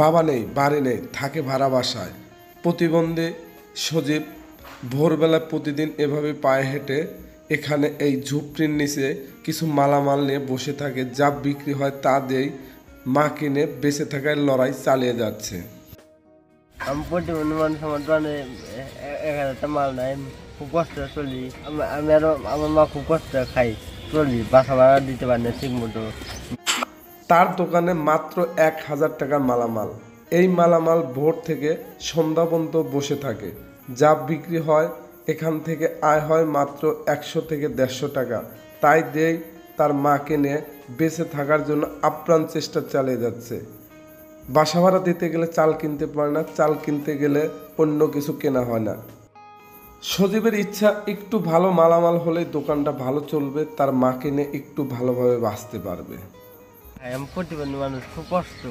বাবা নেই, বাড়ি নেই, থাকে ভাড়া বাসায়। প্রতিবন্ধী সজীব ভোরবেলায় প্রতিদিন এভাবে পায়ে হেঁটে এখানে এই ঝুপড়ির নিচে কিছু মালামাল নিয়ে বসে থাকে, যা বিক্রি হয় তা দিয়েই মা কিনে বেঁচে থাকার লড়াই চালিয়ে যাচ্ছে। আমি প্রতিবন্ধী মানুষ, আমার দোকানে 1000টা মাল নাই, খুব কষ্ট চলি। আমি আরো আমার মা খুব কষ্ট খাই চলি, বাসা ভাড়া দিতে পারি না ঠিক মতো। তার দোকানে মাত্র 1000 টাকার মালামাল। এই মালামাল ভোর থেকে সন্ধ্যা পর্যন্ত বসে থাকে, যা বিক্রি হয় এখান থেকে আয় হয় মাত্র 100 থেকে 150 টাকা। তাই দিয়েই তার মাকে নিয়ে বেঁচে থাকার জন্য আপ্রাণ চেষ্টা চালিয়ে যাচ্ছে। বাসা ভাড়া দিতে গেলে চাল কিনতে পারে না, চাল কিনতে গেলে অন্য কিছু কেনা হয় না। সজীবের ইচ্ছা একটু ভালো মালামাল হলে দোকানটা ভালো চলবে, তার মাকে নিয়ে একটু ভালোভাবে বাঁচতে পারবে। আমি প্রতিবন্ধী মানুষ, খুব কষ্ট।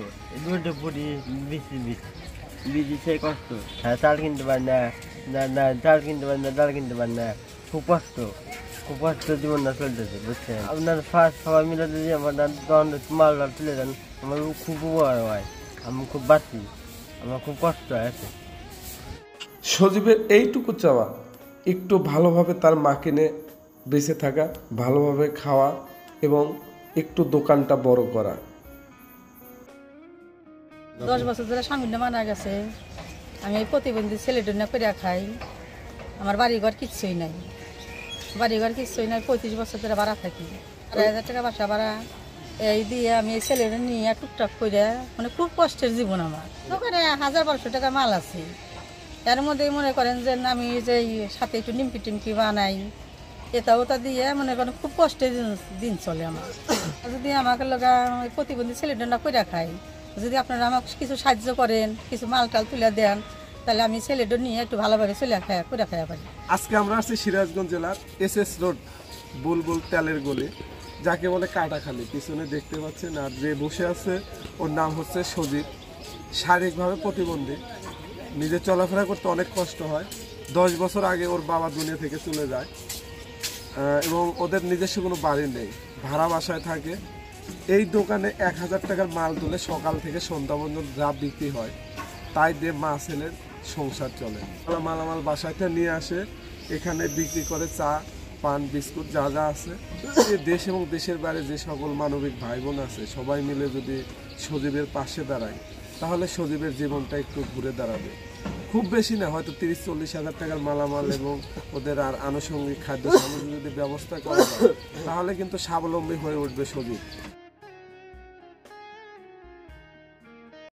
দুটো পুরি বিচি সেই কষ্ট। হ্যাঁ, চাল কিনতে পারি না, চাল কিনতে পারি না, ডাল কিনতে পারি না, খুব কষ্ট। খুব কষ্ট জীবনটা চলতেছে, বুঝছেন? আপনার সবাই মিলে যদি আমার মাল তুলে দেন, আমার খুব উপকার হয়। আমি খুব বাঁচি, আমার খুব কষ্ট আছে। সজীবের এইটুকু চাওয়া, একটু ভালোভাবে তার মাকে নিয়ে বেঁচে থাকা, ভালোভাবে খাওয়া এবং একটু দোকানটা বড় করা। 10 বছর ধরে স্বামী মারা গেছে। আমি এই প্রতিবন্ধী ছেলেটা না করে খাই। আমার বাড়িঘর কিচ্ছুই নাই, 35 বছর ধরে ভাড়া থাকি। 1000 টাকা বাসা ভাড়া এই দিয়ে আমি এই ছেলেটা নিয়ে টুকটাক করে, মানে খুব কষ্টের জীবন আমার। দোকানে 1000-1200 টাকা মাল আছে, এর মধ্যে মনে করেন যে আমি যে সাথে একটু নিমকি টিমকি বানাই, এটা ওটা দিয়ে মনে করেন খুব কষ্টের দিন চলে আমার। যদি আমাকে লগা প্রতিবন্ধী ছেলেটা না করে খাই, যদি আপনারা আমাকে কিছু সাহায্য করেন, কিছু মাল টাল তুলে দেন, তাহলে আমি ছেলেটা নিয়ে একটু ভালোভাবে করে খাওয়া পারি। আজকে আমরা আছি সিরাজগঞ্জ জেলার SS রোড বুলবুল তেলের গলি, যাকে বলে কাটাখালি। পিছনে দেখতে পাচ্ছেন, আর যে বসে আছে ওর নাম হচ্ছে সজীব। শারীরিকভাবে প্রতিবন্ধী, নিজে চলাফেরা করতে অনেক কষ্ট হয়। 10 বছর আগে ওর বাবা দুনিয়া থেকে চলে যায় এবং ওদের নিজস্ব কোনো বাড়ি নেই, ভাড়া বাসায় থাকে। এই দোকানে 1000 টাকার মাল তুলে সকাল থেকে সন্ধ্যা পর্যন্ত যা বিক্রি হয় তাই দিয়ে মা ছেলের সংসার চলে। মালামাল বাসাতে নিয়ে আসে, এখানে বিক্রি করে চা পান বিস্কুট যা যা আছে। দেশ এবং দেশের বাইরে যে সকল মানবিক ভাই বোন আছে, সবাই মিলে যদি সজীবের পাশে দাঁড়ায়, তাহলে সজীবের জীবনটা একটু ঘুরে দাঁড়াবে। খুব বেশি না, হয়তো 30-40 হাজার টাকার মালামাল এবং ওদের আর আনুষঙ্গিক খাদ্য সামগ্রী যদি ব্যবস্থা করা হয়, তাহলে কিন্তু স্বাবলম্বী হয়ে উঠবে সজীব।